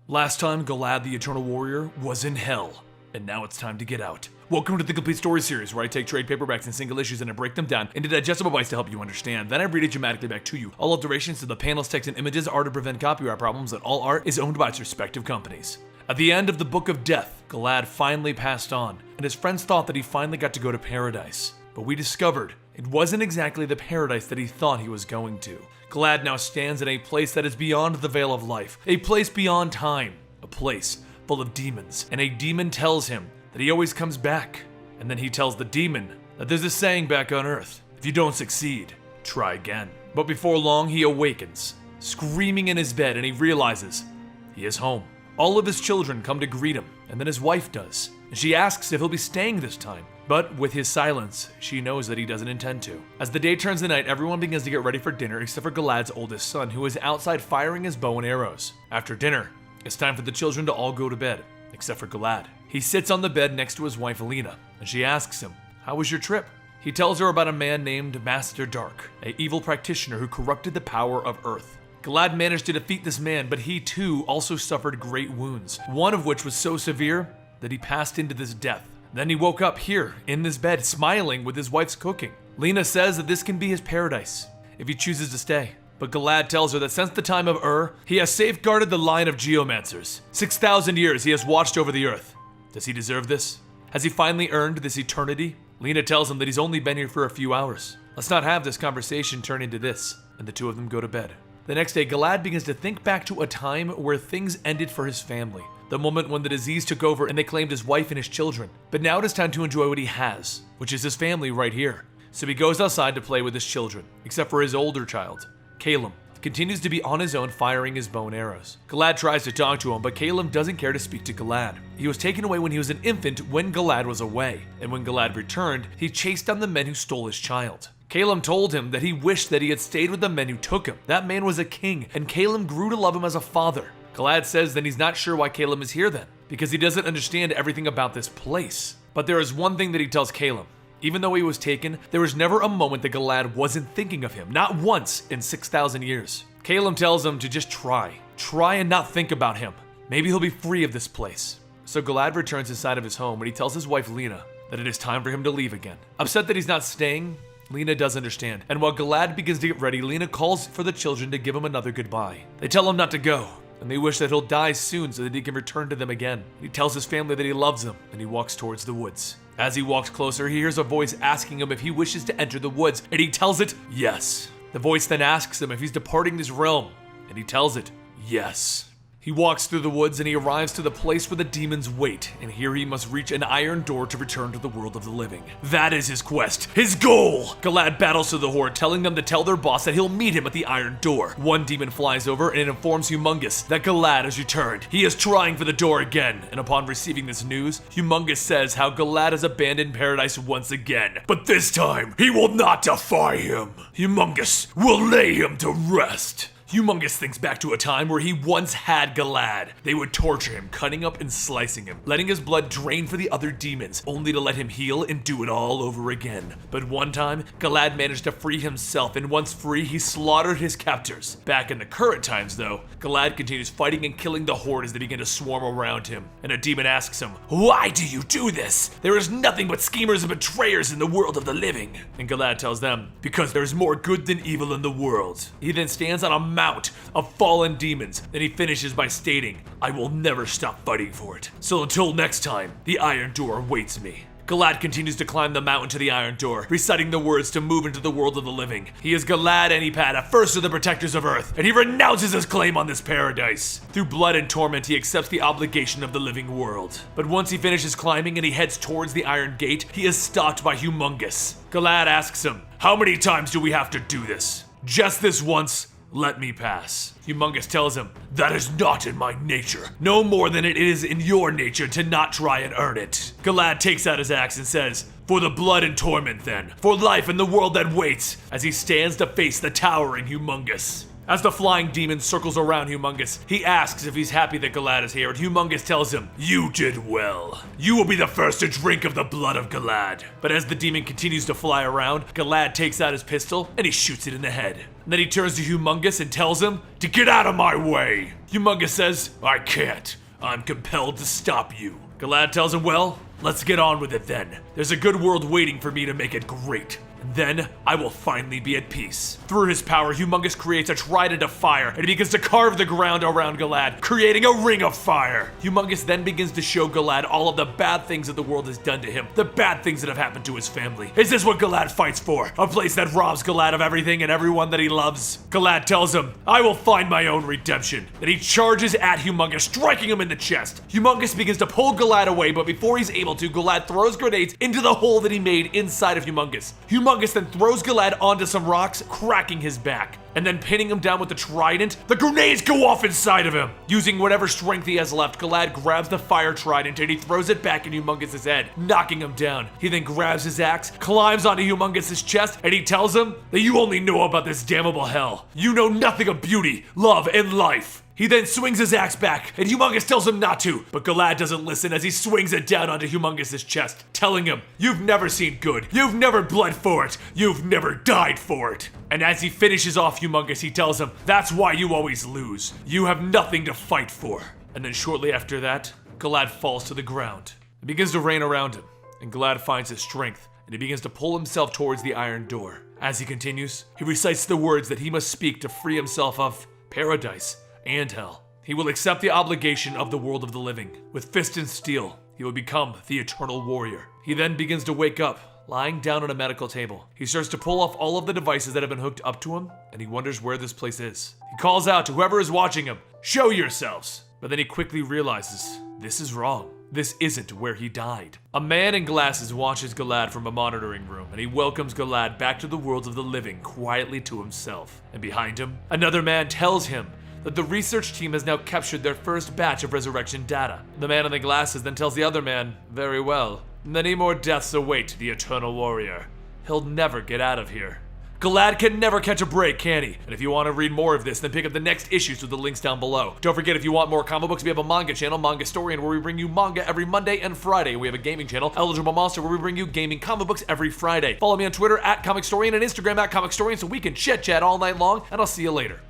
Last time, Galad the Eternal Warrior was in hell, and now it's time to get out. Welcome to the Complete Story Series, where I take trade paperbacks and single issues and I break them down into digestible bites to help you understand. Then I read it dramatically back to you. All alterations to the panels, text, and images are to prevent copyright problems, and all art is owned by its respective companies. At the end of the Book of Death, Galad finally passed on, and his friends thought that he finally got to go to paradise. But we discovered it wasn't exactly the paradise that he thought he was going to. Galad now stands in a place that is beyond the veil of life, a place beyond time, a place full of demons, and a demon tells him that he always comes back. And then he tells the demon that there's a saying back on Earth: if you don't succeed, try again. But before long, he awakens, screaming in his bed, and he realizes he is home. All of his children come to greet him, and then his wife does. And she asks if he'll be staying this time. But with his silence, she knows that he doesn't intend to. As the day turns to night, everyone begins to get ready for dinner except for Galad's oldest son, who is outside firing his bow and arrows. After dinner, it's time for the children to all go to bed, except for Galad. He sits on the bed next to his wife Alina, and she asks him, "How was your trip?" He tells her about a man named Master Dark, an evil practitioner who corrupted the power of Earth. Galad managed to defeat this man, but he too also suffered great wounds, one of which was so severe that he passed into this death. Then he woke up here, in this bed, smiling with his wife's cooking. Lena says that this can be his paradise, if he chooses to stay. But Galad tells her that since the time of he has safeguarded the line of geomancers. 6,000 years he has watched over the earth. Does he deserve this? Has he finally earned this eternity? Lena tells him that he's only been here for a few hours. Let's not have this conversation turn into this, and the two of them go to bed. The next day, Galad begins to think back to a time where things ended for his family. The moment when the disease took over and they claimed his wife and his children. But now it is time to enjoy what he has, which is his family right here. So he goes outside to play with his children, except for his older child, Caleb. Continues to be on his own firing his bow and arrows. Galad tries to talk to him, but Caleb doesn't care to speak to Galad. He was taken away when he was an infant when Galad was away, and when Galad returned, he chased down the men who stole his child. Caleb told him that he wished that he had stayed with the men who took him. That man was a king, and Caleb grew to love him as a father. Galad says that he's not sure why Caleb is here then, because he doesn't understand everything about this place. But there is one thing that he tells Caleb. Even though he was taken, there was never a moment that Galad wasn't thinking of him, not once in 6,000 years. Caleb tells him to just try and not think about him. Maybe he'll be free of this place. So Galad returns inside of his home and he tells his wife Lena that it is time for him to leave again. Upset that he's not staying, Lena does understand. And while Galad begins to get ready, Lena calls for the children to give him another goodbye. They tell him not to go, and they wish that he'll die soon so that he can return to them again. He tells his family that he loves them, and he walks towards the woods. As he walks closer, he hears a voice asking him if he wishes to enter the woods, and he tells it yes. The voice then asks him if he's departing this realm, and he tells it yes. He walks through the woods and he arrives to the place where the demons wait, and here he must reach an iron door to return to the world of the living. That is his quest, his goal! Galad battles through the horde, telling them to tell their boss that he'll meet him at the iron door. One demon flies over and it informs Humongous that Galad has returned. He is trying for the door again, and upon receiving this news, Humongous says how Galad has abandoned paradise once again. But this time, he will not defy him. Humongous will lay him to rest. Humongous thinks back to a time where he once had Galad. They would torture him, cutting up and slicing him, letting his blood drain for the other demons, only to let him heal and do it all over again. But one time, Galad managed to free himself, and once free, he slaughtered his captors. Back in the current times though, Galad continues fighting and killing the horde as they begin to swarm around him. And a demon asks him, "Why do you do this? There is nothing but schemers and betrayers in the world of the living." And Galad tells them, "Because there is more good than evil in the world." He then stands on a mount of fallen demons. Then he finishes by stating, "I will never stop fighting for it. So until next time, the iron door awaits me." Galad continues to climb the mountain to the iron door, reciting the words to move into the world of the living. He is Galad Anipad, first of the protectors of Earth, and he renounces his claim on this paradise. Through blood and torment, he accepts the obligation of the living world. But once he finishes climbing and he heads towards the iron gate, he is stopped by Humongous. Galad asks him, "How many times do we have to do this?" "Just this once. Let me pass." Humongous tells him, "That is not in my nature. No more than it is in your nature to not try and earn it." Galad takes out his axe and says, "For the blood and torment then, for life and the world that waits," as he stands to face the towering Humongous. As the flying demon circles around Humongous, he asks if he's happy that Galad is here, and Humongous tells him, "You did well. You will be the first to drink of the blood of Galad." But as the demon continues to fly around, Galad takes out his pistol and he shoots it in the head. And then he turns to Humongous and tells him to get out of my way. Humongous says, I can't. I'm compelled to stop you. Galad tells him, well, let's get on with it then. There's a good world waiting for me to make it great. And then I will finally be at peace. Through his power, Humongous creates a trident of fire, and he begins to carve the ground around Galad, creating a ring of fire. Humongous then begins to show Galad all of the bad things that the world has done to him, the bad things that have happened to his family. Is this what Galad fights for? A place that robs Galad of everything and everyone that he loves? Galad tells him, I will find my own redemption. Then he charges at Humongous, striking him in the chest. Humongous begins to pull Galad away, but before he's able to, Galad throws grenades into the hole that he made inside of Humongous. Humongous then throws Galad onto some rocks, cracking his back. And then pinning him down with the trident, the grenades go off inside of him. Using whatever strength he has left, Galad grabs the fire trident and he throws it back in Humongous' head, knocking him down. He then grabs his axe, climbs onto Humongous' chest, and he tells him that you only know about this damnable hell. You know nothing of beauty, love, and life. He then swings his axe back, and Humongous tells him not to, but Galad doesn't listen as he swings it down onto Humongous' chest, telling him, you've never seen good, you've never bled for it, you've never died for it. And as he finishes off Humongous, he tells him, that's why you always lose. You have nothing to fight for. And then shortly after that, Galad falls to the ground. It begins to rain around him, and Galad finds his strength, and he begins to pull himself towards the iron door. As he continues, he recites the words that he must speak to free himself of paradise and hell. He will accept the obligation of the world of the living. With fist and steel, he will become the Eternal Warrior. He then begins to wake up, lying down on a medical table. He starts to pull off all of the devices that have been hooked up to him, and he wonders where this place is. He calls out to whoever is watching him, show yourselves! But then he quickly realizes, this is wrong. This isn't where he died. A man in glasses watches Galad from a monitoring room, and he welcomes Galad back to the world of the living quietly to himself. And behind him, another man tells him that the research team has now captured their first batch of resurrection data. The man in the glasses then tells the other man, very well, many more deaths await the Eternal Warrior. He'll never get out of here. Galad can never catch a break, can he? And if you want to read more of this, then pick up the next issues with the links down below. Don't forget, if you want more comic books, we have a manga channel, Comicstorian, where we bring you manga every Monday and Friday. We have a gaming channel, Eligible Monster, where we bring you gaming comic books every Friday. Follow me on Twitter at Comicstorian and Instagram at Comicstorian so we can chit-chat all night long, and I'll see you later.